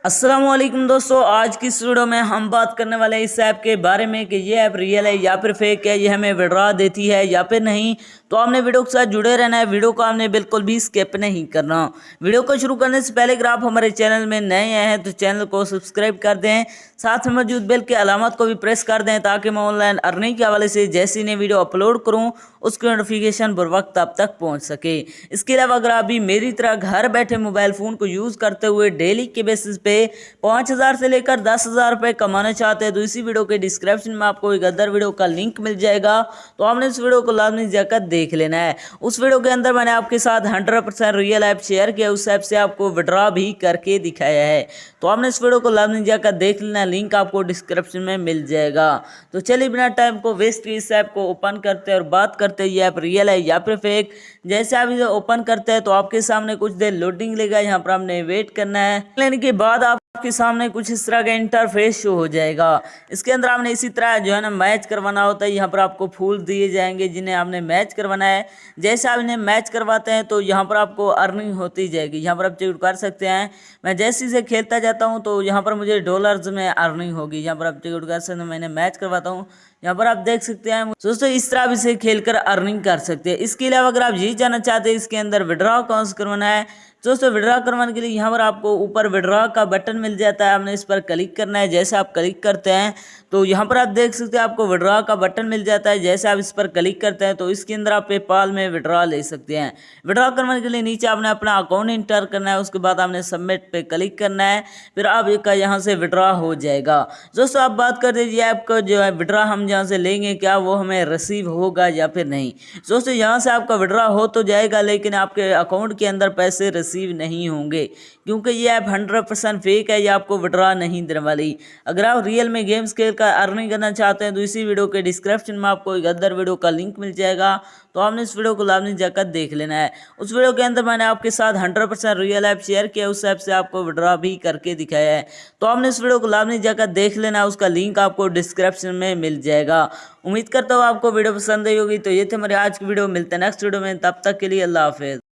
अस्सलामुअलैकुम दोस्तों, आज की इस वीडियो में हम बात करने वाले हैं इस ऐप के बारे में कि ये ऐप रियल है या फिर फेक है, ये हमें विड्रॉ देती है या फिर नहीं। तो आपने वीडियो के साथ जुड़े रहना है, वीडियो को आपने बिल्कुल भी स्किप नहीं करना। वीडियो को शुरू करने से पहले अगर आप हमारे चैनल में नए आए हैं तो चैनल को सब्सक्राइब कर दें, साथ में मौजूद बेल की अलामत को भी प्रेस कर दें ताकि मैं ऑनलाइन अर्निंग के हवाले से जैसी नई वीडियो अपलोड करूँ उसकी नोटिफिकेशन बर वक्त आप तक पहुँच सके। इसके अलावा अगर आप भी मेरी तरह घर बैठे मोबाइल फ़ोन को यूज़ करते हुए डेली के बेसिस पे 5,000 से लेकर 10,000 रुपये कमाना चाहते हैं तो इसी वीडियो के डिस्क्रिप्शन में आपको एक अदर वीडियो का लिंक मिल जाएगा। तो आपने इस वीडियो को लाजमी जाकर देख लेना है। उस वीडियो के अंदर मैंने आपके साथ 100% रियल ऐप शेयर किया, उस ऐप से आपको विड्रॉ भी करके दिखाया है। तो आपने इस वीडियो को लाजमी जाकर देख लेना, लिंक आपको डिस्क्रिप्शन में मिल जाएगा। तो चलिए बिना टाइम को वेस्ट किए इस ऐप को ओपन करते हैं और बात करते हैं ये ऐप रियल है या फिर फेक। जैसे आप इसे ओपन करते हैं तो आपके सामने कुछ देर लोडिंग लेगा, यहाँ पर आपने वेट करना है। लेने के बाद आपके सामने कुछ इस तरह का इंटरफेस शो हो जाएगा। इसके अंदर आपने इसी तरह जो है ना मैच करवाना होता है। यहाँ पर आपको फूल दिए जाएंगे जिन्हें आपने मैच करवाना है। जैसे आप इन्हें मैच करवाते हैं तो यहाँ पर आपको अर्निंग होती जाएगी। यहाँ पर आप चेक कर सकते हैं, मैं जैसे इसे खेलता जाता हूँ तो यहाँ पर मुझे डॉलर्स में अर्निंग होगी। यहाँ पर आप चेक कर सकते हैं, मैंने मैच करवाता हूँ, यहाँ पर आप देख सकते हैं। दोस्तों इस तरह आप इसे खेलकर अर्निंग कर सकते हैं। इसके अलावा अगर आप ये जानना चाहते हैं इसके अंदर विड्रॉ कौन से करवाना है, दोस्तों विड्रॉ करवाने के लिए यहाँ पर आपको ऊपर विड्रॉ का बटन मिल जाता है, आपने इस पर क्लिक करना है। जैसे आप क्लिक करते हैं तो यहाँ पर आप देख सकते हैं आपको विड्रॉ का बटन मिल जाता है। जैसे आप इस पर क्लिक करते हैं तो इसके अंदर आप पेपाल में विड्रॉ ले सकते हैं। विड्रॉ करवाने के लिए नीचे आपने अपना अकाउंट इंटर करना है, उसके बाद आपने सबमिट पे क्लिक करना है, फिर आप का यहाँ से विड्रॉ हो जाएगा। दोस्तों आप बात कर दीजिए आपका जो है विड्रॉ हम यहाँ से लेंगे क्या वो हमें रिसीव होगा या फिर नहीं। दोस्तों यहाँ से आपका विड्रॉ हो तो जाएगा लेकिन आपके अकाउंट के अंदर पैसे रिसीव नहीं होंगे क्योंकि ये ऐप 100% फेक है, ये आपको विड्रॉ नहीं देने वाली। अगर आप रियल में गेम्स खेल कर अर्निंग करना चाहते हैं तो इसी वीडियो के डिस्क्रिप्शन में आपको एक अदर वीडियो का लिंक मिल जाएगा। तो आपने इस वीडियो को लाजमी जाकर देख लेना है। उस वीडियो के अंदर मैंने आपके साथ 100% रियल ऐप शेयर किया, उस ऐप से आपको विड्रॉ भी करके दिखाया है। तो आपने इस वीडियो को लाजमी जाकर देख लेना है, उसका लिंक आपको डिस्क्रिप्शन में मिल जाएगा। उम्मीद करता हूँ आपको वीडियो पसंद आई होगी। तो ये थे हमारे आज की वीडियो, मिलते हैं नेक्स्ट वीडियो में, तब तक के लिए अल्लाह हाफिज़।